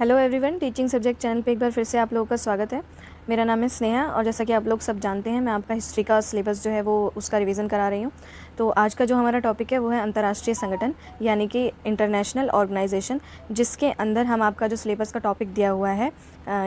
Hello everyone, teaching subject channel पे एक बार फिर से आप लोगों का स्वागत है। मेरा नाम है स्नेहा और जैसा कि आप लोग सब जानते हैं, मैं आपका हिस्ट्री का सिलेबस जो है वो उसका रिवीजन करा रही हूँ। तो आज का जो हमारा टॉपिक है वो है अंतर्राष्ट्रीय संगठन, यानी कि इंटरनेशनल ऑर्गेनाइजेशन, जिसके अंदर हम आपका जो सिलेबस का टॉपिक दिया हुआ है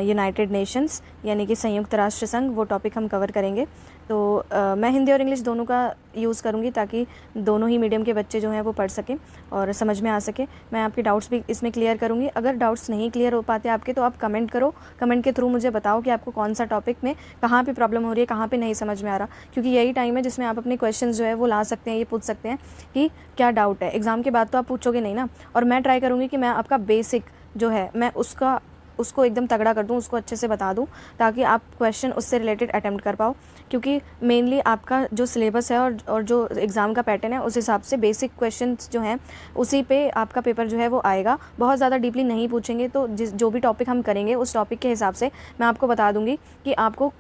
यूनाइटेड नेशंस यानी कि संयुक्त राष्ट्र संघ, वो टॉपिक हम कवर करेंगे। तो मैं हिंदी और इंग्लिश दोनों का यूज़ करूँगी ताकि दोनों ही मीडियम के बच्चे जो हैं वो पढ़ सकें और समझ में आ सके। मैं आपके डाउट्स भी इसमें क्लियर करूँगी। अगर डाउट्स नहीं क्लियर हो पाते आपके तो आप कमेंट करो, कमेंट के थ्रू मुझे बताओ कि आपको कौन सा टॉपिक में कहाँ पे प्रॉब्लम हो रही है, कहाँ पे नहीं समझ में आ रहा, क्योंकि यही टाइम है जिसमें आप अपने क्वेश्चंस जो है वो ला सकते हैं, ये पूछ सकते हैं कि क्या डाउट है। एग्ज़ाम के बाद तो आप पूछोगे नहीं ना, और मैं ट्राई करूँगी कि मैं आपका बेसिक जो है मैं उसको एकदम तगड़ा कर दूँ, उसको अच्छे से बता दूँ ताकि आप क्वेश्चन उससे रिलेटेड अटैम्प्ट कर पाओ। क्योंकि मेनली आपका जो सिलेबस है और जो एग्ज़ाम का पैटर्न है उस हिसाब से बेसिक क्वेश्चंस जो हैं उसी पे आपका पेपर जो है वो आएगा। बहुत ज़्यादा डीपली नहीं पूछेंगे, तो जो भी टॉपिक हम करेंगे उस टॉपिक के हिसाब से मैं आपको बता दूँगी कि आपको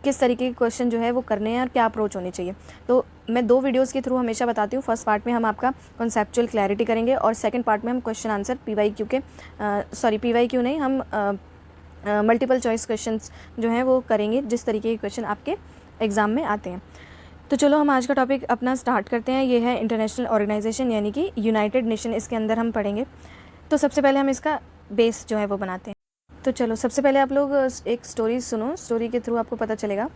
किस तरीके के क्वेश्चन जो है वो करने हैं और क्या अप्रोच होनी चाहिए। तो मैं 2 वीडियोस के थ्रू हमेशा बताती हूँ। फर्स्ट पार्ट में हम आपका कॉन्सेप्चुअल क्लैरिटी करेंगे और सेकंड पार्ट में हम क्वेश्चन आंसर पीवाईक्यू के पीवाईक्यू नहीं, हम मल्टीपल चॉइस क्वेश्चंस जो हैं वो करेंगे, जिस तरीके के क्वेश्चन आपके एग्ज़ाम में आते हैं। तो चलो हम आज का टॉपिक अपना स्टार्ट करते हैं। ये है इंटरनेशनल ऑर्गेनाइजेशन यानी कि यूनाइटेड नेशन, इसके अंदर हम पढ़ेंगे। तो सबसे पहले हम इसका बेस जो है वो बनाते हैं। तो चलो सबसे पहले आप लोग एक स्टोरी सुनो, स्टोरी के थ्रू आपको पता चलेगा।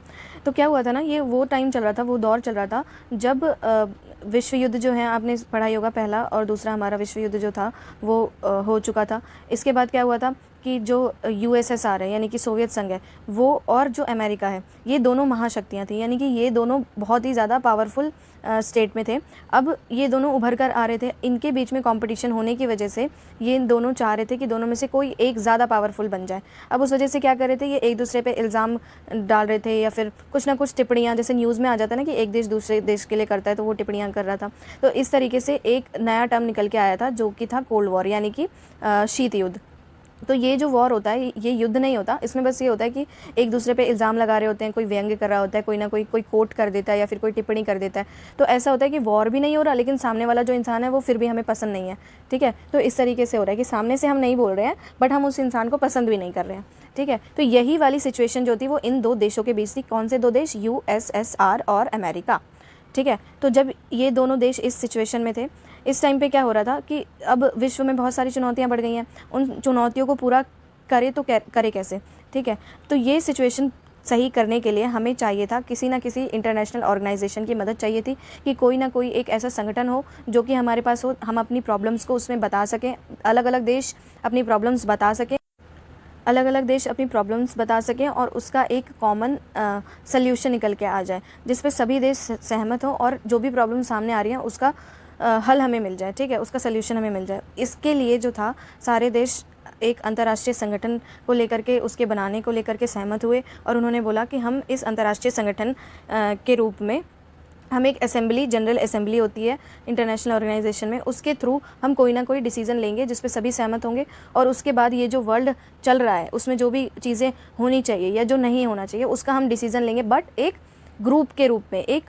तो क्या हुआ था ना, ये वो टाइम चल रहा था, वो दौर चल रहा था जब विश्व युद्ध जो है, आपने पढ़ा ही होगा, पहला और दूसरा हमारा विश्व युद्ध जो था वो हो चुका था। इसके बाद क्या हुआ था कि जो यूएसएसआर है यानी कि सोवियत संघ है, वो और जो अमेरिका है, ये दोनों महाशक्तियाँ थी, यानी कि ये दोनों बहुत ही ज़्यादा पावरफुल स्टेट में थे। अब ये दोनों उभर कर आ रहे थे, इनके बीच में कंपटीशन होने की वजह से ये दोनों चाह रहे थे कि दोनों में से कोई एक ज़्यादा पावरफुल बन जाए। अब उस वजह से क्या कर रहे थे, ये एक दूसरे पे इल्ज़ाम डाल रहे थे या फिर कुछ ना कुछ टिप्पणियाँ, जैसे न्यूज़ में आ जाता है ना कि एक देश दूसरे देश के लिए करता है तो वो टिप्पणियाँ कर रहा था। तो इस तरीके से एक नया टर्म निकल के आया था जो कि था कोल्ड वॉर, यानी कि शीत युद्ध। तो ये जो वॉर होता है ये युद्ध नहीं होता, इसमें बस ये होता है कि एक दूसरे पे इल्ज़ाम लगा रहे होते हैं, कोई व्यंग्य कर रहा होता है, कोई ना कोई कोट कर देता है या फिर कोई टिप्पणी कर देता है। तो ऐसा होता है कि वॉर भी नहीं हो रहा लेकिन सामने वाला जो इंसान है वो फिर भी हमें पसंद नहीं है। ठीक है, तो इस तरीके से हो रहा है कि सामने से हम नहीं बोल रहे हैं बट हम उस इंसान को पसंद भी नहीं कर रहे हैं। ठीक है, तो यही वाली सिचुएशन जो थी वो इन दो देशों के बीच थी। कौन से दो देश? यूएसएसआर और अमेरिका। ठीक है, तो जब ये दोनों देश इस सिचुएशन में थे, इस टाइम पे क्या हो रहा था कि अब विश्व में बहुत सारी चुनौतियां बढ़ गई हैं, उन चुनौतियों को पूरा करे तो करे कैसे। ठीक है, तो ये सिचुएशन सही करने के लिए हमें चाहिए था किसी ना किसी इंटरनेशनल ऑर्गेनाइजेशन की मदद चाहिए थी, कि कोई ना कोई एक ऐसा संगठन हो जो कि हमारे पास हो, हम अपनी प्रॉब्लम्स को उसमें बता सकें, अलग अलग देश अपनी प्रॉब्लम्स बता सकें, अलग अलग देश अपनी प्रॉब्लम्स बता सकें और उसका एक कॉमन सल्यूशन निकल के आ जाए जिस पे सभी देश सहमत हों और जो भी प्रॉब्लम सामने आ रही है उसका हल हमें मिल जाए। ठीक है, उसका सल्यूशन हमें मिल जाए। इसके लिए जो था सारे देश एक अंतर्राष्ट्रीय संगठन को लेकर के, उसके बनाने को लेकर के सहमत हुए और उन्होंने बोला कि हम इस अंतर्राष्ट्रीय संगठन के रूप में, हम एक असेंबली, जनरल असेंबली होती है इंटरनेशनल ऑर्गेनाइजेशन में, उसके थ्रू हम कोई ना कोई डिसीजन लेंगे जिस पे सभी सहमत होंगे और उसके बाद ये जो वर्ल्ड चल रहा है उसमें जो भी चीज़ें होनी चाहिए या जो नहीं होना चाहिए उसका हम डिसीजन लेंगे, बट एक ग्रुप के रूप में। एक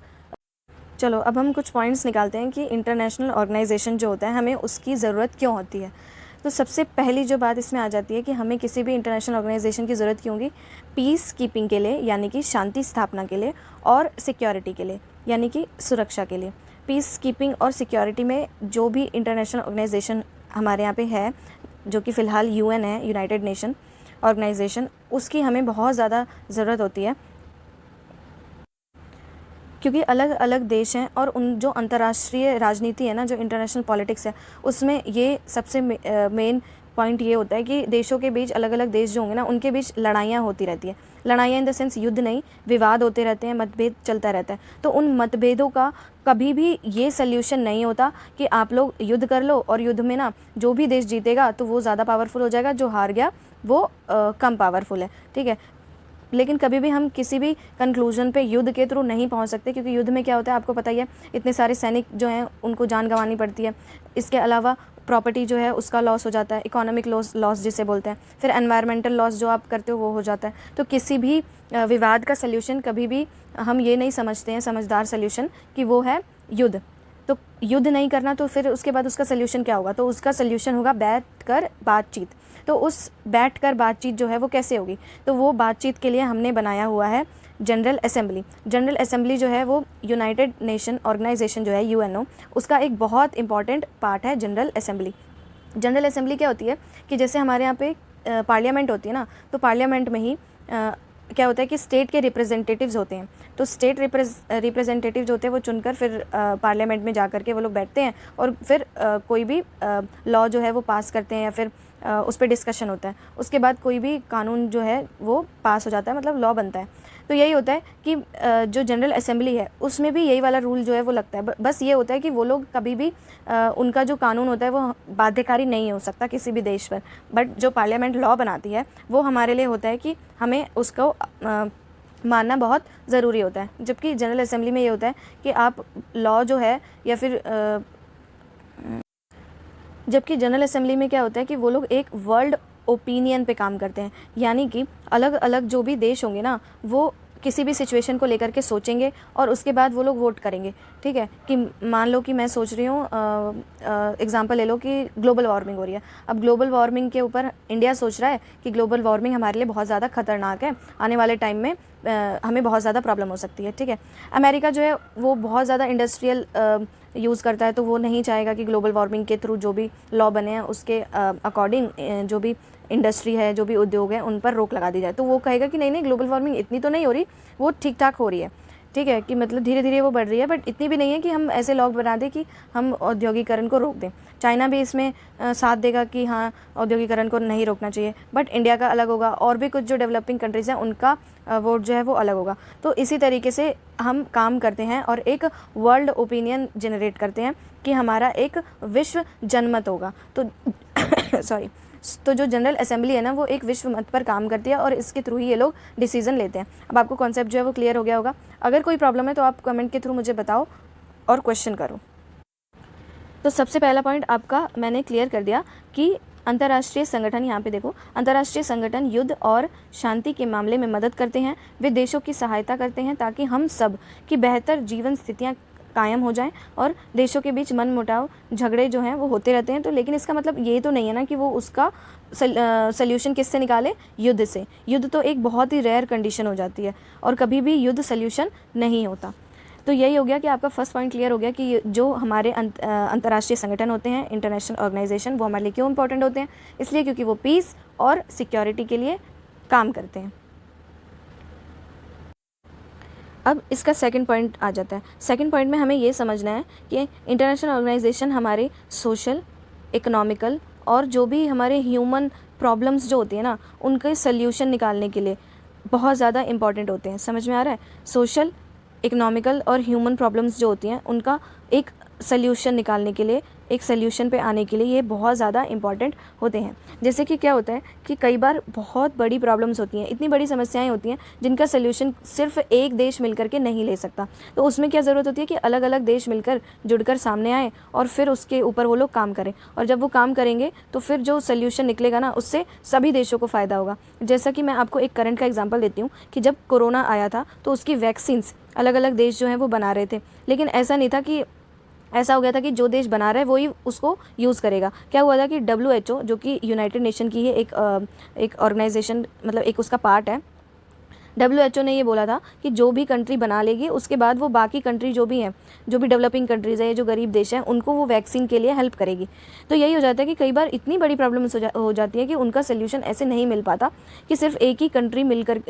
चलो अब हम कुछ पॉइंट्स निकालते हैं कि इंटरनेशनल ऑर्गेनाइजेशन जो होता है हमें उसकी ज़रूरत क्यों होती है। तो सबसे पहली जो बात इसमें आ जाती है कि हमें किसी भी इंटरनेशनल ऑर्गेनाइजेशन की ज़रूरत क्यों होगी? पीस कीपिंग के लिए, यानी कि शांति स्थापना के लिए, और सिक्योरिटी के लिए, यानी कि सुरक्षा के लिए। पीस कीपिंग और सिक्योरिटी में जो भी इंटरनेशनल ऑर्गेनाइजेशन हमारे यहाँ पे है, जो कि फ़िलहाल यूएन है, यूनाइटेड नेशन ऑर्गेनाइजेशन, उसकी हमें बहुत ज़्यादा ज़रूरत होती है क्योंकि अलग अलग देश हैं और उन जो अंतर्राष्ट्रीय राजनीति है ना, जो इंटरनेशनल पॉलिटिक्स है, उसमें ये सबसे मेन पॉइंट ये होता है कि देशों के बीच, अलग अलग देश जो होंगे ना उनके बीच लड़ाइयाँ होती रहती हैं। लड़ाइयाँ इन द सेंस युद्ध नहीं, विवाद होते रहते हैं, मतभेद चलता रहता है। तो उन मतभेदों का कभी भी ये सल्यूशन नहीं होता कि आप लोग युद्ध कर लो और युद्ध में ना जो भी देश जीतेगा तो वो ज़्यादा पावरफुल हो जाएगा, जो हार गया वो कम पावरफुल है। ठीक है, लेकिन कभी भी हम किसी भी कंक्लूजन पे युद्ध के थ्रू नहीं पहुंच सकते, क्योंकि युद्ध में क्या होता है आपको पता ही है, इतने सारे सैनिक जो हैं उनको जान गंवानी पड़ती है। इसके अलावा प्रॉपर्टी जो है उसका लॉस हो जाता है, इकोनॉमिक लॉस जिसे बोलते हैं, फिर एनवायरमेंटल लॉस जो आप करते हो वो हो जाता है। तो किसी भी विवाद का सल्यूशन कभी भी हम ये नहीं समझते हैं समझदार सल्यूशन कि वो है युद्ध। तो युद्ध नहीं करना, तो फिर उसके बाद उसका सल्यूशन क्या होगा? तो उसका सल्यूशन होगा बैठ कर बातचीत। तो उस बैठकर बातचीत जो है वो कैसे होगी, तो वो बातचीत के लिए हमने बनाया हुआ है जनरल असेंबली। जनरल असेंबली जो है वो यूनाइटेड नेशन ऑर्गेनाइजेशन जो है यूएनओ, उसका एक बहुत इंपॉर्टेंट पार्ट है जनरल असेंबली। जनरल असेंबली क्या होती है कि जैसे हमारे यहाँ पे पार्लियामेंट होती है ना, तो पार्लियामेंट में ही क्या होता है कि स्टेट के रिप्रेजेंटेटिव्स होते हैं, तो स्टेट रिप्रेजेंटेटिव जो होते हैं वो चुनकर फिर पार्लियामेंट में जा कर के वो लोग बैठते हैं और फिर कोई भी लॉ जो है वो पास करते हैं या फिर उस पर डिस्कशन होता है। उसके बाद कोई भी कानून जो है वो पास हो जाता है, मतलब लॉ बनता है। तो यही होता है कि जो जनरल असेंबली है उसमें भी यही वाला रूल जो है वो लगता है। बस ये होता है कि वो लोग कभी भी उनका जो कानून होता है वो बाध्यकारी नहीं हो सकता किसी भी देश पर, बट जो पार्लियामेंट लॉ बनाती है वो हमारे लिए होता है कि हमें उसको मानना बहुत ज़रूरी होता है। जबकि जनरल असेंबली में ये होता है कि आप लॉ जो है या फिर जबकि जनरल असेंबली में क्या होता है कि वो लोग एक वर्ल्ड ओपिनियन पे काम करते हैं, यानी कि अलग अलग जो भी देश होंगे ना वो किसी भी सिचुएशन को लेकर के सोचेंगे और उसके बाद वो लोग वोट करेंगे। ठीक है, कि मान लो कि मैं सोच रही हूँ, एग्जांपल ले लो कि ग्लोबल वार्मिंग हो रही है। अब ग्लोबल वार्मिंग के ऊपर इंडिया सोच रहा है कि ग्लोबल वार्मिंग हमारे लिए बहुत ज़्यादा खतरनाक है, आने वाले टाइम में हमें बहुत ज़्यादा प्रॉब्लम हो सकती है। ठीक है, अमेरिका जो है वो बहुत ज़्यादा इंडस्ट्रियल यूज़ करता है, तो वो नहीं चाहेगा कि ग्लोबल वार्मिंग के थ्रू जो भी लॉ बने हैं उसके अकॉर्डिंग जो भी इंडस्ट्री है, जो भी उद्योग है, उन पर रोक लगा दी जाए। तो वो कहेगा कि नहीं नहीं, ग्लोबल वार्मिंग इतनी तो नहीं हो रही, वो ठीक ठाक हो रही है। ठीक है, कि मतलब धीरे धीरे वो बढ़ रही है, बट इतनी भी नहीं है कि हम ऐसे लॉ बना दें कि हम औद्योगिकरण को रोक दें। चाइना भी इसमें साथ देगा कि हाँ औद्योगिकरण को नहीं रोकना चाहिए, बट इंडिया का अलग होगा और भी कुछ जो डेवलपिंग कंट्रीज़ हैं उनका वोट जो है वो अलग होगा। तो इसी तरीके से हम काम करते हैं और एक वर्ल्ड ओपिनियन जनरेट करते हैं कि हमारा एक विश्व जनमत होगा। तो सॉरी तो जो जनरल असेंबली है ना वो एक विश्व मत पर काम करती है और इसके थ्रू ही ये लोग डिसीजन लेते हैं। अब आपको कॉन्सेप्ट जो है वो क्लियर हो गया होगा। अगर कोई प्रॉब्लम है तो आप कमेंट के थ्रू मुझे बताओ और क्वेश्चन करो। तो सबसे पहला पॉइंट आपका मैंने क्लियर कर दिया कि अंतर्राष्ट्रीय संगठन, यहाँ पे देखो, अंतर्राष्ट्रीय संगठन युद्ध और शांति के मामले में मदद करते हैं। वे देशों की सहायता करते हैं ताकि हम सब की बेहतर जीवन स्थितियाँ कायम हो जाएं और देशों के बीच मनमुटाव झगड़े जो हैं वो होते रहते हैं। तो लेकिन इसका मतलब ये तो नहीं है ना कि वो उसका सल्यूशन किससे निकाले, युद्ध से। युद्ध तो एक बहुत ही रेयर कंडीशन हो जाती है और कभी भी युद्ध सल्यूशन नहीं होता। तो यही हो गया कि आपका फर्स्ट पॉइंट क्लियर हो गया कि जो हमारे अंतर्राष्ट्रीय संगठन होते हैं, इंटरनेशनल ऑर्गेनाइजेशन, वो हमारे लिए क्यों इंपॉर्टेंट होते हैं। इसलिए क्योंकि वो पीस और सिक्योरिटी के लिए काम करते हैं। अब इसका सेकंड पॉइंट आ जाता है। सेकंड पॉइंट में हमें ये समझना है कि इंटरनेशनल ऑर्गेनाइजेशन हमारे सोशल, इकोनॉमिकल और जो भी हमारे ह्यूमन प्रॉब्लम्स जो होती है ना उनके सल्यूशन निकालने के लिए बहुत ज़्यादा इंपॉर्टेंट होते हैं। समझ में आ रहा है? सोशल, इकोनॉमिकल और ह्यूमन प्रॉब्लम्स जो होती हैं उनका एक सल्यूशन निकालने के लिए, एक सल्यूशन पे आने के लिए ये बहुत ज़्यादा इंपॉर्टेंट होते हैं। जैसे कि क्या होता है कि कई बार बहुत बड़ी प्रॉब्लम्स होती हैं, इतनी बड़ी समस्याएं होती हैं जिनका सल्यूशन सिर्फ एक देश मिलकर के नहीं ले सकता। तो उसमें क्या ज़रूरत होती है कि अलग अलग देश मिलकर जुड़कर सामने आए और फिर उसके ऊपर वो लोग काम करें। और जब वो काम करेंगे तो फिर जो सल्यूशन निकलेगा ना उससे सभी देशों को फ़ायदा होगा। जैसा कि मैं आपको एक करंट का एग्जाम्पल देती हूँ कि जब कोरोना आया था तो उसकी वैक्सीन्स अलग अलग देश जो हैं वो बना रहे थे, लेकिन ऐसा नहीं था कि ऐसा हो गया था कि जो देश बना रहा है वही उसको यूज़ करेगा। क्या हुआ था कि WHO जो कि यूनाइटेड नेशन की है एक ऑर्गेनाइजेशन, मतलब एक उसका पार्ट है, WHO ने ये बोला था कि जो भी कंट्री बना लेगी उसके बाद वो बाकी कंट्री जो भी हैं, जो भी डेवलपिंग कंट्रीज़ है, जो गरीब देश हैं, उनको वो वैक्सीन के लिए हेल्प करेगी। तो यही हो जाता है कि कई बार इतनी बड़ी प्रॉब्लम्स हो जाती है कि उनका सोल्यूशन ऐसे नहीं मिल पाता कि सिर्फ एक ही कंट्री मिलकर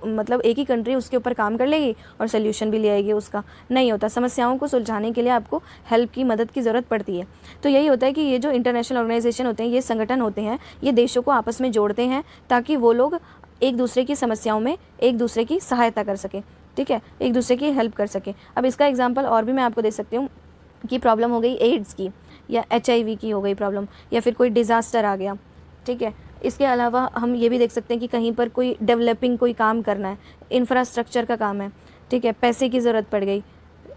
मतलब एक ही कंट्री उसके ऊपर काम कर लेगी और सोल्यूशन भी ले आएगी उसका। नहीं होता। समस्याओं को सुलझाने के लिए आपको हेल्प की, मदद की ज़रूरत पड़ती है। तो यही होता है कि ये जो इंटरनेशनल ऑर्गेनाइजेशन होते हैं, ये संगठन होते हैं, ये देशों को आपस में जोड़ते हैं ताकि वो लोग एक दूसरे की समस्याओं में एक दूसरे की सहायता कर सके। ठीक है, एक दूसरे की हेल्प कर सके। अब इसका एग्जांपल और भी मैं आपको दे सकती हूँ कि प्रॉब्लम हो गई एड्स की या HIV की हो गई प्रॉब्लम, या फिर कोई डिज़ास्टर आ गया। ठीक है, इसके अलावा हम ये भी देख सकते हैं कि कहीं पर कोई डेवलपिंग कोई काम करना है, इंफ्रास्ट्रक्चर का काम है। ठीक है, पैसे की ज़रूरत पड़ गई,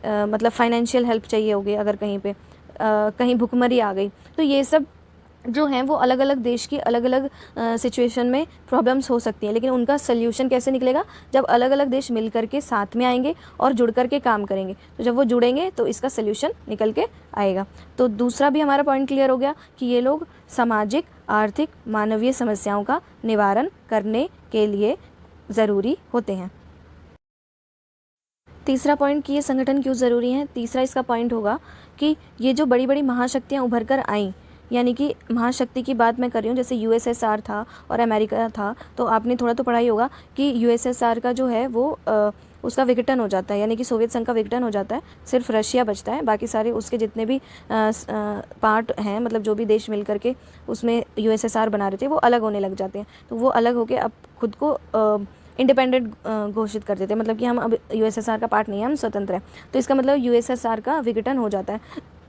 मतलब फाइनेंशियल हेल्प चाहिए होगी, अगर कहीं पे कहीं भुखमरी आ गई, तो ये सब जो हैं वो अलग अलग देश की अलग अलग सिचुएशन में प्रॉब्लम्स हो सकती हैं। लेकिन उनका सल्यूशन कैसे निकलेगा? जब अलग अलग देश मिल कर के साथ में आएंगे और जुड़ कर के काम करेंगे। तो जब वो जुड़ेंगे तो इसका सल्यूशन निकल के आएगा। तो दूसरा भी हमारा पॉइंट क्लियर हो गया कि ये लोग सामाजिक, आर्थिक मानवीय समस्याओं का निवारण करने के लिए ज़रूरी होते हैं। तीसरा पॉइंट कि ये संगठन क्यों ज़रूरी हैं, तीसरा इसका पॉइंट होगा कि ये जो बड़ी बड़ी महाशक्तियाँ उभर कर आईं, यानी कि महाशक्ति की बात मैं कर रही हूँ, जैसे यूएसएसआर था और अमेरिका था, तो आपने थोड़ा तो पढ़ा ही होगा कि यूएसएसआर का जो है वो उसका विघटन हो जाता है, यानी कि सोवियत संघ का विघटन हो जाता है, सिर्फ रशिया बचता है, बाकी सारे उसके जितने भी पार्ट हैं, मतलब जो भी देश मिल करके उसमें यूएसएसआर बना रहे थे वो अलग होने लग जाते हैं। तो वो अलग होके अब खुद को इंडिपेंडेंट घोषित कर देते हैं, मतलब कि हम अब यूएसएसआर का पार्ट नहीं है, हम स्वतंत्र हैं। तो इसका मतलब यूएसएसआर का विघटन हो जाता है,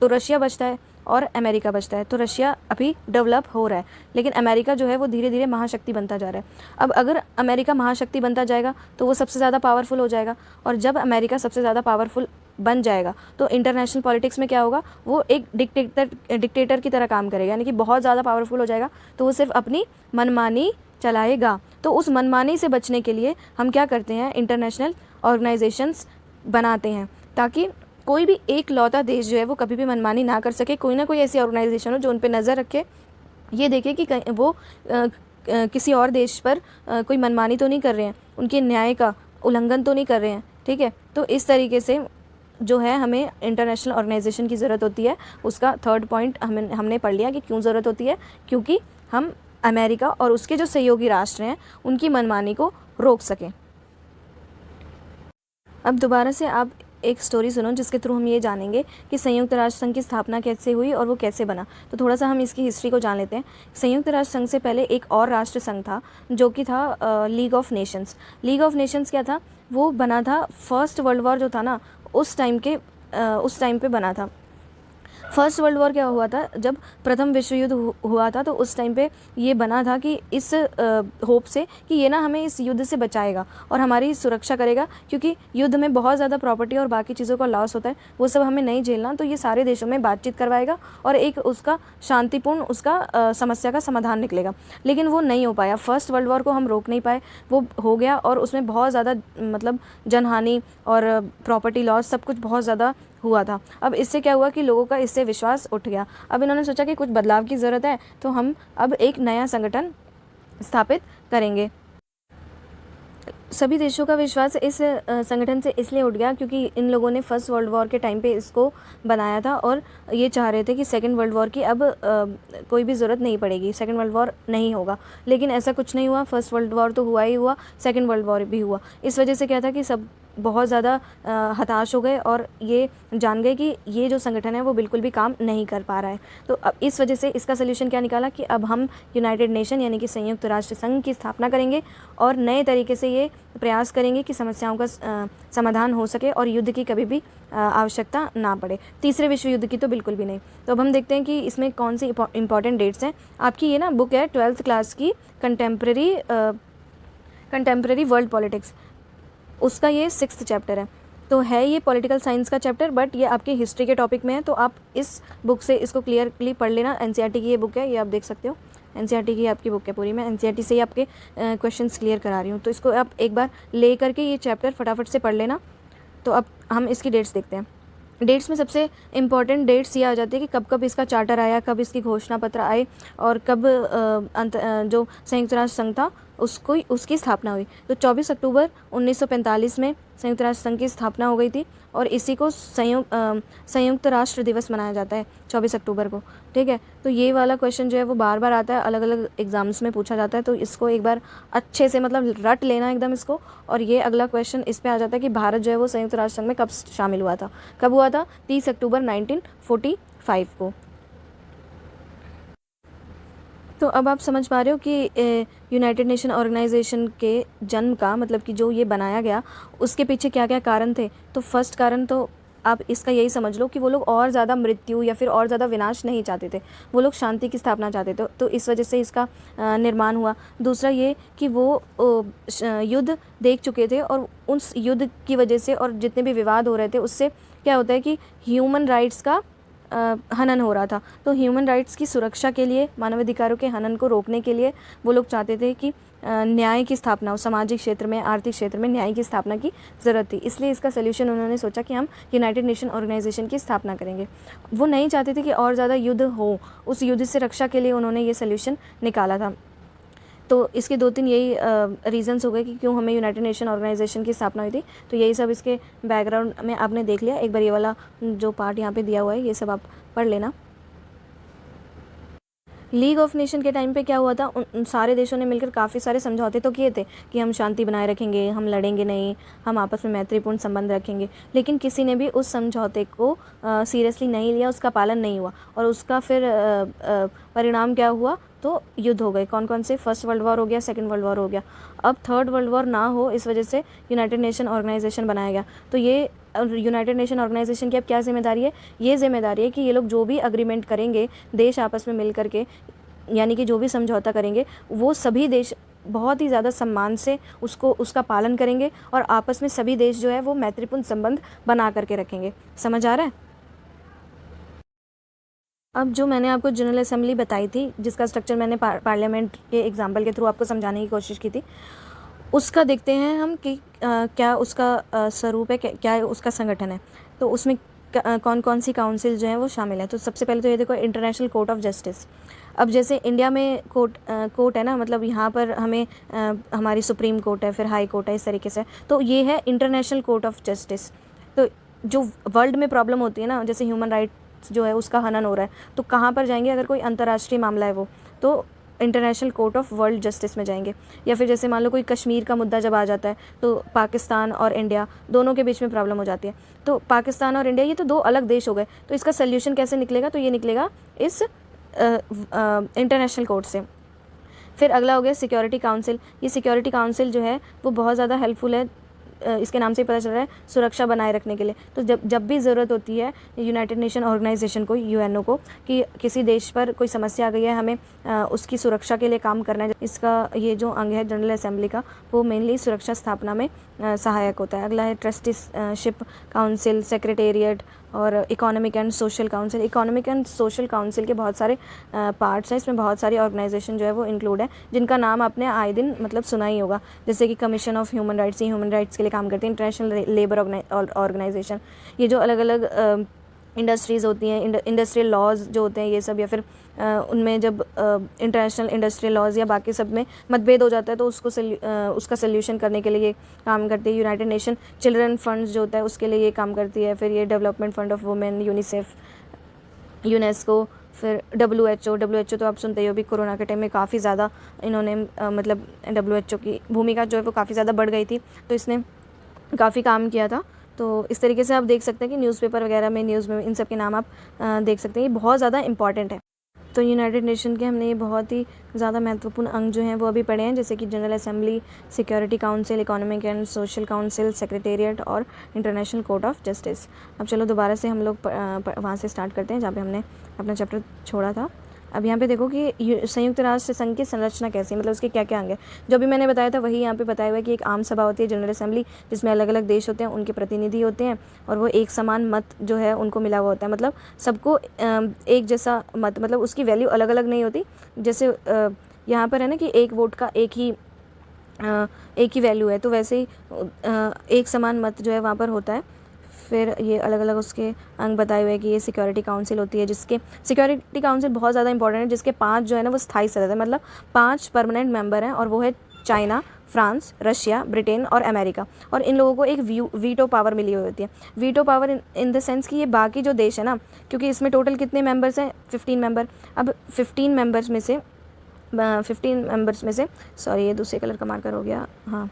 तो रशिया बचता है और अमेरिका बचता है। तो रशिया अभी डेवलप हो रहा है, लेकिन अमेरिका जो है वो धीरे धीरे महाशक्ति बनता जा रहा है। अब अगर अमेरिका महाशक्ति बनता जाएगा तो वो सबसे ज़्यादा पावरफुल हो जाएगा, और जब अमेरिका सबसे ज़्यादा पावरफुल बन जाएगा तो इंटरनेशनल पॉलिटिक्स में क्या होगा, वो एक डिक्टेटर की तरह काम करेगा, यानी कि बहुत ज़्यादा पावरफुल हो जाएगा, तो वो सिर्फ अपनी मनमानी चलाएगा। तो उस मनमानी से बचने के लिए हम क्या करते हैं, इंटरनेशनल ऑर्गेनाइजेशंस बनाते हैं, ताकि कोई भी एक लौता देश जो है वो कभी भी मनमानी ना कर सके। कोई ना कोई ऐसी ऑर्गेनाइजेशन हो जो उन पे नज़र रखे, ये देखे कि वो किसी और देश पर कोई मनमानी तो नहीं कर रहे हैं, उनके न्याय का उल्लंघन तो नहीं कर रहे हैं, ठीक है। तो इस तरीके से जो है हमें इंटरनेशनल ऑर्गेनाइजेशन की ज़रूरत होती है। उसका थर्ड पॉइंट हमने पढ़ लिया कि क्यों ज़रूरत होती है, क्योंकि हम अमेरिका और उसके जो सहयोगी राष्ट्र हैं उनकी मनमानी को रोक सकें। अब दोबारा से आप एक स्टोरी सुनो जिसके थ्रू हम ये जानेंगे कि संयुक्त राष्ट्र संघ की स्थापना कैसे हुई और वो कैसे बना। तो थोड़ा सा हम इसकी हिस्ट्री को जान लेते हैं। संयुक्त राष्ट्र संघ से पहले एक और राष्ट्र संघ था जो कि था league of Nations. League of Nations क्या था, वो बना था फर्स्ट वर्ल्ड वॉर जो था ना उस टाइम पे बना था। फर्स्ट वर्ल्ड वॉर क्या हुआ था, जब प्रथम विश्व युद्ध हुआ था, तो उस टाइम पे ये बना था कि इस होप से कि ये ना हमें इस युद्ध से बचाएगा और हमारी सुरक्षा करेगा, क्योंकि युद्ध में बहुत ज़्यादा प्रॉपर्टी और बाकी चीज़ों का लॉस होता है, वो सब हमें नहीं झेलना। तो ये सारे देशों में बातचीत करवाएगा और एक उसका शांतिपूर्ण उसका समस्या का समाधान निकलेगा। लेकिन वो नहीं हो पाया, फर्स्ट वर्ल्ड वॉर को हम रोक नहीं पाए, वो हो गया और उसमें बहुत ज़्यादा मतलब जनहानि और प्रॉपर्टी लॉस सब कुछ बहुत ज़्यादा हुआ था। अब इससे क्या हुआ कि लोगों का इससे विश्वास उठ गया। अब इन्होंने सोचा कि कुछ बदलाव की ज़रूरत है, तो हम अब एक नया संगठन स्थापित करेंगे। सभी देशों का विश्वास इस संगठन से इसलिए उठ गया क्योंकि इन लोगों ने फर्स्ट वर्ल्ड वॉर के टाइम पे इसको बनाया था और ये चाह रहे थे कि सेकेंड वर्ल्ड वॉर की अब कोई भी ज़रूरत नहीं पड़ेगी, सेकेंड वर्ल्ड वॉर नहीं होगा। लेकिन ऐसा कुछ नहीं हुआ, फर्स्ट वर्ल्ड वॉर तो हुआ ही हुआ, सेकेंड वर्ल्ड वॉर भी हुआ। इस वजह से क्या था कि सब बहुत ज़्यादा हताश हो गए और ये जान गए कि ये जो संगठन है वो बिल्कुल भी काम नहीं कर पा रहा है। तो अब इस वजह से इसका सलूशन क्या निकाला कि अब हम यूनाइटेड नेशन यानी कि संयुक्त राष्ट्र संघ की स्थापना करेंगे और नए तरीके से ये प्रयास करेंगे कि समस्याओं का समाधान हो सके और युद्ध की कभी भी आवश्यकता ना पड़े, तीसरे विश्व युद्ध की तो बिल्कुल भी नहीं। तो अब हम देखते हैं कि इसमें कौन सी इंपॉर्टेंट डेट्स हैं। आपकी ये ना बुक है 12th क्लास की कंटेम्प्रेरी वर्ल्ड पॉलिटिक्स, उसका ये 6th चैप्टर है। तो है ये पॉलिटिकल साइंस का चैप्टर, बट ये आपके हिस्ट्री के टॉपिक में है, तो आप इस बुक से इसको क्लियरली पढ़ लेना। एनसीईआरटी की ये बुक है, ये आप देख सकते हो, एनसीईआरटी की आपकी बुक है पूरी। मैं एनसीईआरटी से ही आपके क्वेश्चंस क्लियर करा रही हूँ, तो इसको आप एक बार ले करके ये चैप्टर फटाफट से पढ़ लेना। तो अब हम इसकी डेट्स देखते हैं। डेट्स में सबसे इम्पॉर्टेंट डेट्स ये आ जाती है कि कब कब इसका चार्टर आया, कब इसकी घोषणा पत्र आए और कब जो संयुक्त राष्ट्र संघ था उसकी स्थापना हुई। तो 24 अक्टूबर 1945 में संयुक्त राष्ट्र संघ की स्थापना हो गई थी और इसी को संयुक्त राष्ट्र दिवस मनाया जाता है 24 अक्टूबर को, ठीक है। तो ये वाला क्वेश्चन जो है वो बार बार आता है, अलग अलग एग्जाम्स में पूछा जाता है, तो इसको एक बार अच्छे से मतलब रट लेना एकदम इसको। और ये अगला क्वेश्चन इस पे आ जाता है कि भारत जो है वो संयुक्त राष्ट्र संघ में कब शामिल हुआ था, कब हुआ था, 30 अक्टूबर 1945 को। तो अब आप समझ पा रहे हो कि यूनाइटेड नेशन ऑर्गेनाइजेशन के जन्म का मतलब कि जो ये बनाया गया उसके पीछे क्या क्या कारण थे। तो फर्स्ट कारण तो आप इसका यही समझ लो कि वो लोग और ज़्यादा मृत्यु या फिर और ज़्यादा विनाश नहीं चाहते थे, वो लोग शांति की स्थापना चाहते थे, तो इस वजह से इसका निर्माण हुआ। दूसरा ये कि वो युद्ध देख चुके थे और उस युद्ध की वजह से और जितने भी विवाद हो रहे थे उससे क्या होता है कि ह्यूमन राइट्स का हनन हो रहा था। तो ह्यूमन राइट्स की सुरक्षा के लिए, मानवाधिकारों के हनन को रोकने के लिए वो लोग चाहते थे कि न्याय की स्थापना हो, सामाजिक क्षेत्र में, आर्थिक क्षेत्र में न्याय की स्थापना की ज़रूरत थी। इसलिए इसका सल्यूशन उन्होंने सोचा कि हम यूनाइटेड नेशन ऑर्गेनाइजेशन की स्थापना करेंगे। वो नहीं चाहते थे कि और ज़्यादा युद्ध हो, उस युद्ध से रक्षा के लिए उन्होंने ये सल्यूशन निकाला था। तो इसके 2-3 यही रीज़न्स हो गए कि क्यों हमें यूनाइटेड नेशन ऑर्गेनाइजेशन की स्थापना हुई थी। तो यही सब इसके बैकग्राउंड में आपने देख लिया। एक बार ये वाला जो पार्ट यहाँ पे दिया हुआ है ये सब आप पढ़ लेना। लीग ऑफ नेशन के टाइम पे क्या हुआ था, उन सारे देशों ने मिलकर काफ़ी सारे समझौते तो किए थे कि हम शांति बनाए रखेंगे, हम लड़ेंगे नहीं, हम आपस में मैत्रीपूर्ण संबंध रखेंगे, लेकिन किसी ने भी उस समझौते को सीरियसली नहीं लिया, उसका पालन नहीं हुआ और उसका फिर परिणाम क्या हुआ, तो युद्ध हो गए। कौन कौन से? फर्स्ट वर्ल्ड वॉर हो गया, सेकंड वर्ल्ड वॉर हो गया। अब थर्ड वर्ल्ड वॉर ना हो इस वजह से यूनाइटेड नेशन ऑर्गेनाइजेशन बनाया गया। तो ये यूनाइटेड नेशन ऑर्गेनाइजेशन की अब क्या जिम्मेदारी है? ये जिम्मेदारी है कि ये लोग जो भी अग्रीमेंट करेंगे देश आपस में मिल करके, यानी कि जो भी समझौता करेंगे वो सभी देश बहुत ही ज़्यादा सम्मान से उसका पालन करेंगे और आपस में सभी देश जो है वो मैत्रीपूर्ण संबंध बना करके रखेंगे। समझ आ रहा है? अब जो मैंने आपको जनरल असेंबली बताई थी, जिसका स्ट्रक्चर मैंने पार्लियामेंट के एग्जाम्पल के थ्रू आपको समझाने की कोशिश की थी, उसका देखते हैं हम कि क्या उसका स्वरूप है, क्या उसका संगठन है। तो उसमें कौन कौन सी काउंसिल जो है वो शामिल है। तो सबसे पहले तो ये देखो, इंटरनेशनल कोर्ट ऑफ जस्टिस। अब जैसे इंडिया में कोर्ट है ना, मतलब यहाँ पर हमें हमारी सुप्रीम कोर्ट है, फिर हाई कोर्ट है, इस तरीके से। तो ये है इंटरनेशनल कोर्ट ऑफ जस्टिस। तो जो वर्ल्ड में प्रॉब्लम होती है ना, जैसे ह्यूमन राइट्स जो है उसका हनन हो रहा है, तो कहाँ पर जाएंगे? अगर कोई अंतर्राष्ट्रीय मामला है वो, तो international court of world justice में जाएंगे। या फिर जैसे मान लो कोई कश्मीर का मुद्दा जब आ जाता है, तो पाकिस्तान और इंडिया दोनों के बीच में प्रॉब्लम हो जाती है। तो पाकिस्तान और इंडिया ये तो दो अलग देश हो गए, तो इसका सल्यूशन कैसे निकलेगा? तो ये निकलेगा इस इंटरनेशनल कोर्ट से। फिर अगला हो गया सिक्योरिटी काउंसिल। ये सिक्योरिटी काउंसिल जो है वो बहुत ज़्यादा हेल्पफुल है, इसके नाम से ही पता चल रहा है, सुरक्षा बनाए रखने के लिए। तो जब भी ज़रूरत होती है यूनाइटेड नेशन ऑर्गेनाइजेशन को, यूएनओ को, कि किसी देश पर कोई समस्या आ गई है, हमें उसकी सुरक्षा के लिए काम करना है, इसका ये जो अंग है जनरल असेंबली का, वो मेनली सुरक्षा स्थापना में सहायक होता है। अगला है ट्रस्टीशिप काउंसिल, सेक्रेटेरिएट और economic and social council. Economic and social council के बहुत सारे पार्ट्स हैं, इसमें बहुत सारी ऑर्गेनाइजेशन जो है वो इंक्लूड है, जिनका नाम आपने आए दिन मतलब सुना ही होगा। जैसे कि कमीशन ऑफ ह्यूमन राइट्स, ये ह्यूमन राइट्स के लिए काम करते हैं। इंटरनेशनल लेबर ऑर्गेनाइजेशन, ये जो अलग अलग इंडस्ट्रीज़ होती हैं, इंडस्ट्रियल लॉज जो होते हैं ये सब, या फिर उनमें जब इंटरनेशनल इंडस्ट्रियल लॉज या बाकी सब में मतभेद हो जाता है तो उसका सल्यूशन करने के लिए ये काम करती है। यूनाइटेड नेशन चिल्ड्रन फंड्स जो होता है उसके लिए ये काम करती है। फिर ये development fund of women, UNICEF, UNESCO, फिर WHO तो आप सुनते ही हो, भी कोरोना के टाइम में काफ़ी ज़्यादा इन्होंने मतलब WHO की भूमिका जो है वो काफ़ी ज़्यादा बढ़ गई थी, तो इसने काफ़ी काम किया था। तो इस तरीके से आप देख सकते हैं कि न्यूज़पेपर वगैरह में, न्यूज़ में इन सब के नाम आप देख सकते हैं, ये बहुत ज़्यादा इंपॉर्टेंट है। तो यूनाइटेड नेशन के हमने ये बहुत ही ज़्यादा महत्वपूर्ण अंग जो हैं वो अभी पढ़े हैं, जैसे कि general assembly, security council, economic and social council, secretariat और इंटरनेशनल कोर्ट ऑफ जस्टिस। अब चलो दोबारा से हम लोग वहाँ से स्टार्ट करते हैं जहाँ पे हमने अपना चैप्टर छोड़ा था। अब यहाँ पे देखो कि संयुक्त राष्ट्र संघ की संरचना कैसी है, मतलब उसके क्या क्या अंग है। जो भी मैंने बताया था वही यहाँ पे बताया हुआ है कि एक आम सभा होती है, जनरल असेंबली, जिसमें अलग अलग देश होते हैं, उनके प्रतिनिधि होते हैं और वो एक समान मत जो है उनको मिला हुआ होता है। मतलब सबको एक जैसा मत, मतलब उसकी वैल्यू अलग अलग नहीं होती। जैसे यहाँ पर है ना कि एक वोट का एक ही वैल्यू है, तो वैसे ही एक समान मत जो है वहाँ पर होता है। फिर ये अलग अलग उसके अंग बताए हुए हैं कि ये सिक्योरिटी काउंसिल होती है, जिसके सिक्योरिटी काउंसिल बहुत ज़्यादा इंपॉर्टेंट है, जिसके 5 जो है ना वो स्थायी सदस्य है, मतलब 5 परमानेंट मेंबर हैं, और वो है चाइना, फ्रांस, रशिया, ब्रिटेन और अमेरिका। और इन लोगों को एक वीटो पावर मिली हुई होती है। Veto power in the sense कि ये बाकी जो देश है ना, क्योंकि इसमें टोटल कितने मेंबर्स हैं? 15 मेंबर। अब 15 मेंबर्स में से सॉरी, ये दूसरे कलर का मार्कर हो गया, हाँ,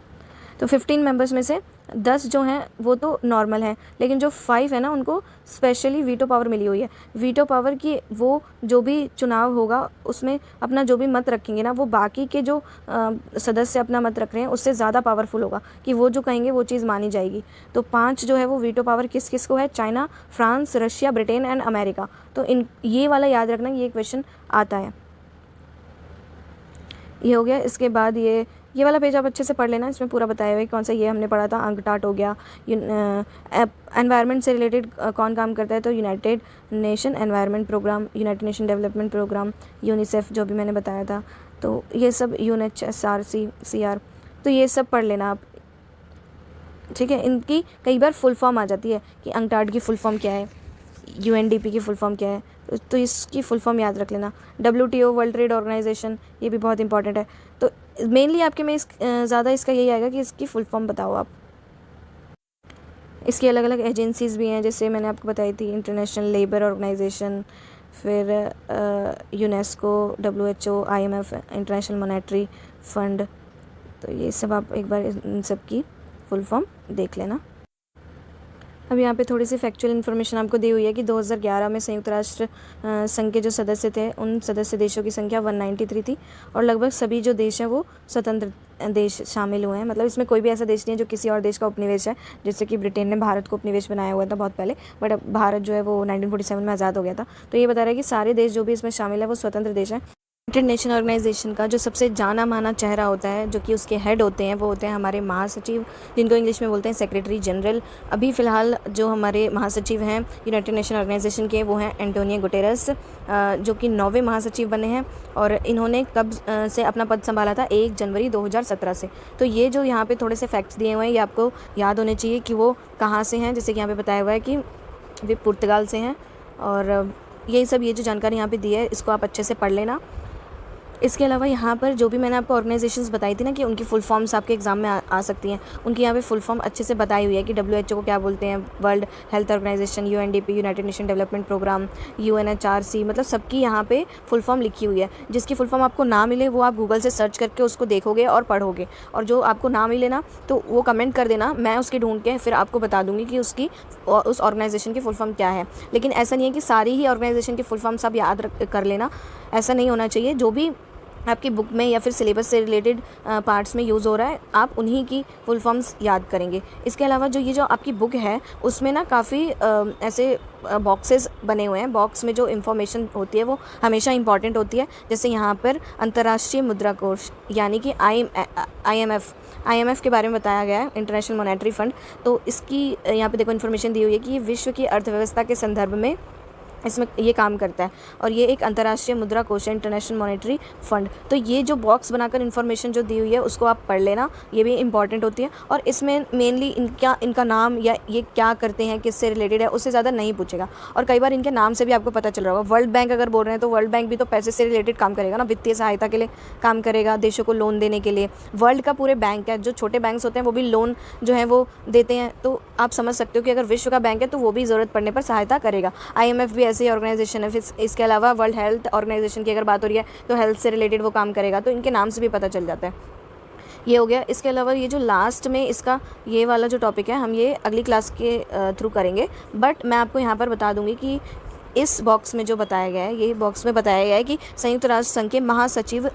तो 15 मेंबर्स में से 10 जो हैं वो तो नॉर्मल हैं, लेकिन जो 5 है ना उनको स्पेशली वीटो पावर मिली हुई है। वीटो पावर की वो जो भी चुनाव होगा उसमें अपना जो भी मत रखेंगे ना, वो बाकी के जो सदस्य अपना मत रख रहे हैं उससे ज़्यादा पावरफुल होगा, कि वो जो कहेंगे वो चीज़ मानी जाएगी। तो 5 जो है वो वीटो पावर किस किस को है? China, France, Russia, Britain and America. तो ये वाला याद रखना, ये क्वेश्चन आता है। ये हो गया। इसके बाद ये ये वाला पेज आप अच्छे से पढ़ लेना, इसमें पूरा बताया हुआ है कौन सा, ये हमने पढ़ा था अंकटाट हो गया। एनवायरनमेंट से रिलेटेड कौन काम करता है, तो united nation environment programme, united nation development programme, UNICEF जो भी मैंने बताया था, तो ये सब UNHCR, तो ये सब पढ़ लेना आप, ठीक है। इनकी कई बार फुल फॉर्म आ जाती है कि अंकटाड की फुल फॉर्म क्या है, UNDP की फुल फॉर्म क्या है, तो इसकी फुल फॉर्म याद रख लेना। WTO वर्ल्ड ट्रेड ऑर्गेनाइजेशन, ये भी बहुत इंपॉर्टेंट है। तो मेनली आपके में ज़्यादा इसका यही आएगा कि इसकी फुल फॉर्म बताओ आप। इसकी अलग अलग एजेंसीज़ भी हैं, जैसे मैंने आपको बताई थी इंटरनेशनल लेबर ऑर्गेनाइजेशन, फिर UNESCO, WHO, IMF, international monetary fund, तो ये सब आप एक बार इन सब की फुल फॉर्म देख लेना। अब यहाँ पे थोड़ी सी फैक्चुअल इन्फॉर्मेशन आपको दी हुई है कि 2011 में संयुक्त राष्ट्र संघ के जो सदस्य थे, उन सदस्य देशों की संख्या 193 थी, और लगभग सभी जो देश हैं वो स्वतंत्र देश शामिल हुए हैं। मतलब इसमें कोई भी ऐसा देश नहीं है जो किसी और देश का उपनिवेश है, जैसे कि ब्रिटेन ने भारत को उपनिवेश बनाया हुआ था बहुत पहले, बट अब भारत जो है वो 1947 में आज़ाद हो गया था। तो ये बता रहा है कि सारे देश जो भी इसमें शामिल है वो स्वतंत्र देश हैं। यूनाइटेड नेशन ऑर्गेनाइजेशन का जो सबसे जाना माना चेहरा होता है, जो कि उसके हेड होते हैं, वो होते हैं हमारे महासचिव, जिनको इंग्लिश में बोलते हैं सेक्रेटरी जनरल। अभी फ़िलहाल जो हमारे महासचिव हैं यूनाइटेड नेशन ऑर्गेनाइजेशन के, वो हैं एंटोनियो गुटेरस, जो कि 9वें महासचिव बने हैं, और इन्होंने कब से अपना पद संभाला था, 1 जनवरी 2017 से। तो ये जो यहाँ पे थोड़े से फैक्ट्स दिए हुए हैं, ये आपको याद होने चाहिए कि वो कहाँ से हैं। जैसे कि यहाँ पे बताया हुआ है कि वे पुर्तगाल से हैं, और यही सब, ये जो जानकारी यहाँ पे दी है, इसको आप अच्छे से पढ़ लेना। इसके अलावा यहाँ पर जो भी मैंने आपको ऑर्गेनाइजेशंस बताई थी ना कि उनकी फुल फॉर्म्स आपके एग्जाम में आ सकती हैं, उनकी यहाँ पे फुल फॉर्म अच्छे से बताई हुई है कि WHO को क्या बोलते हैं, world health organisation, UNDP, united nation development programme, UNHRC, मतलब सबकी यहाँ पे फुल फॉर्म लिखी हुई है। जिसकी फुल फॉर्म आपको ना मिले वो आप गूगल से सर्च करके उसको देखोगे और पढ़ोगे, और जो आपको ना मिले ना तो वो कमेंट कर देना, मैं उसकी ढूंढ के फिर आपको बता दूँगी कि उस ऑर्गेनाइजेशन की फुल फॉर्म क्या है। लेकिन ऐसा नहीं है कि सारी ही ऑर्गेनाइजेशन की फुल फॉर्म्स आप याद कर लेना, ऐसा नहीं होना चाहिए। जो भी आपकी बुक में या फिर सिलेबस से रिलेटेड पार्ट्स में यूज़ हो रहा है, आप उन्हीं की फुल फॉर्म्स याद करेंगे। इसके अलावा जो आपकी बुक है उसमें ना काफ़ी ऐसे बॉक्सेस बने हुए हैं। बॉक्स में जो इन्फॉर्मेशन होती है वो हमेशा इंपॉर्टेंट होती है। जैसे यहाँ पर अंतर्राष्ट्रीय मुद्रा कोष यानी कि IMF के बारे में बताया गया है, इंटरनेशनल मॉनेटरी फंड। तो इसकी यहाँ पे देखो इन्फॉर्मेशन दी हुई है कि ये विश्व की अर्थव्यवस्था के संदर्भ में इसमें ये काम करता है, और ये एक अंतर्राष्ट्रीय मुद्रा कोष है, इंटरनेशनल मॉनेटरी फंड। तो ये जो बॉक्स बनाकर इन्फॉर्मेशन जो दी हुई है उसको आप पढ़ लेना, ये भी इंपॉर्टेंट होती है। और इसमें मेनली इनका नाम या ये क्या करते हैं, किससे रिलेटेड है, उससे ज़्यादा नहीं पूछेगा। और कई बार इनके नाम से भी आपको पता चल रहा होगा। वर्ल्ड बैंक अगर बोल रहे हैं तो वर्ल्ड बैंक भी तो पैसे से रिलेटेड काम करेगा ना, वित्तीय सहायता के लिए काम करेगा, देशों को लोन देने के लिए। वर्ल्ड का पूरे बैंक है, जो छोटे बैंक्स होते हैं वो भी लोन जो है वो देते हैं। तो आप समझ सकते हो कि अगर विश्व का बैंक है तो वो भी ज़रूरत पड़ने पर सहायता करेगा। IMF भी ऐसी ऑर्गेनाइजेशन है। फिर इसके अलावा वर्ल्ड हेल्थ ऑर्गेनाइजेशन की अगर बात हो रही है तो हेल्थ से रिलेटेड वो काम करेगा, तो इनके नाम से भी पता चल जाता है। ये हो गया। इसके अलावा ये जो लास्ट में इसका ये वाला जो टॉपिक है, हम ये अगली क्लास के थ्रू करेंगे, बट मैं आपको यहाँ पर बता दूँगी कि इस बॉक्स में जो बताया गया है, ये बॉक्स में बताया गया है कि संयुक्त राष्ट्र संघ के महासचिव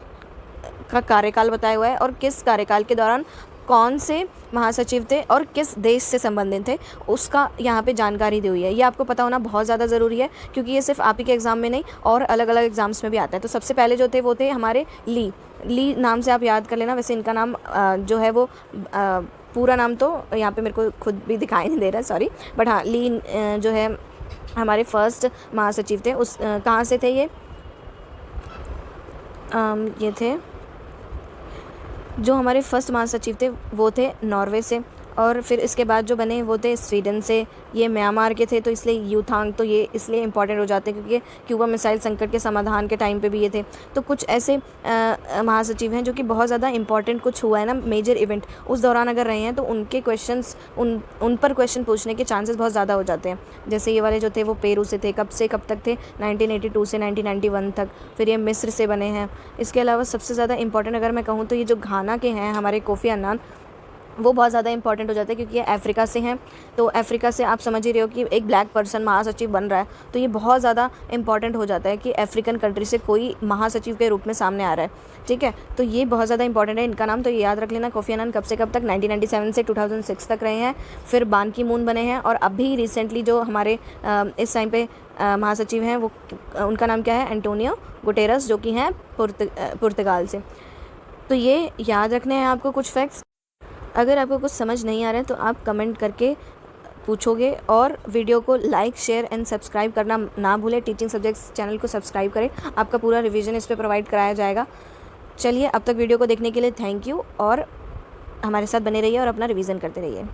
का कार्यकाल बताया हुआ है, और किस कार्यकाल के दौरान कौन से महासचिव थे और किस देश से संबंधित थे, उसका यहाँ पे जानकारी दी हुई है। ये आपको पता होना बहुत ज़्यादा ज़रूरी है, क्योंकि ये सिर्फ आप ही के एग्ज़ाम में नहीं और अलग अलग एग्ज़ाम्स में भी आता है। तो सबसे पहले जो थे वो थे हमारे ली नाम से आप याद कर लेना। वैसे इनका नाम जो है वो पूरा नाम तो यहाँ पे मेरे को खुद भी दिखाई नहीं दे रहा है, सॉरी, बट हाँ, ली जो है हमारे फर्स्ट महासचिव थे। कहाँ से थे ये थे जो हमारे फर्स्ट महासचिव थे वो थे नॉर्वे से, और फिर इसके बाद जो बने वो थे स्वीडन से। ये म्यांमार के थे, तो इसलिए यूथांग, तो ये इसलिए इंपॉर्टेंट हो जाते हैं क्योंकि क्यूबा मिसाइल संकट के समाधान के टाइम पे भी ये थे। तो कुछ ऐसे महासचिव हैं जो कि बहुत ज़्यादा इंपॉर्टेंट कुछ हुआ है ना, मेजर इवेंट उस दौरान अगर रहे हैं तो उनके क्वेश्चंस उन पर क्वेश्चन पूछने के चांसेस बहुत ज़्यादा हो जाते हैं। जैसे ये वाले जो थे वो पेरू से थे, कब से कब तक थे, 1982 से 1991 तक। फिर ये मिस्र से बने हैं। इसके अलावा सबसे ज़्यादा इंपॉर्टेंट अगर मैं कहूँ तो ये जो घाना के हैं हमारे कोफी अन्नान, वो बहुत ज़्यादा इंपॉर्टेंट हो जाता है क्योंकि ये अफ्रीका से हैं। तो अफ्रीका से आप समझ ही रहे हो कि एक ब्लैक पर्सन महासचिव बन रहा है, तो ये बहुत ज़्यादा इंपॉर्टेंट हो जाता है कि अफ्रीकन कंट्री से कोई महासचिव के रूप में सामने आ रहा है, ठीक है। तो ये बहुत ज़्यादा इंपॉर्टेंट है, इनका नाम तो ये याद रख लेना। कोफी अन्नान कब से कब तक, 1997 से 2006 तक रहे हैं। फिर बान की मून बने हैं, और अभी रिसेंटली जो हमारे इस टाइम पे महासचिव हैं वो उनका नाम क्या है, एंटोनियो गुटेरस, जो कि हैं पुर्तगाल से। तो ये याद रखने हैं आपको कुछ फैक्ट्स। अगर आपको कुछ समझ नहीं आ रहा है तो आप कमेंट करके पूछोगे, और वीडियो को लाइक, शेयर एंड सब्सक्राइब करना ना भूलें। टीचिंग सब्जेक्ट्स चैनल को सब्सक्राइब करें, आपका पूरा रिवीजन इस पर प्रोवाइड कराया जाएगा। चलिए, अब तक वीडियो को देखने के लिए थैंक यू, और हमारे साथ बने रहिए और अपना रिवीजन करते रहिए।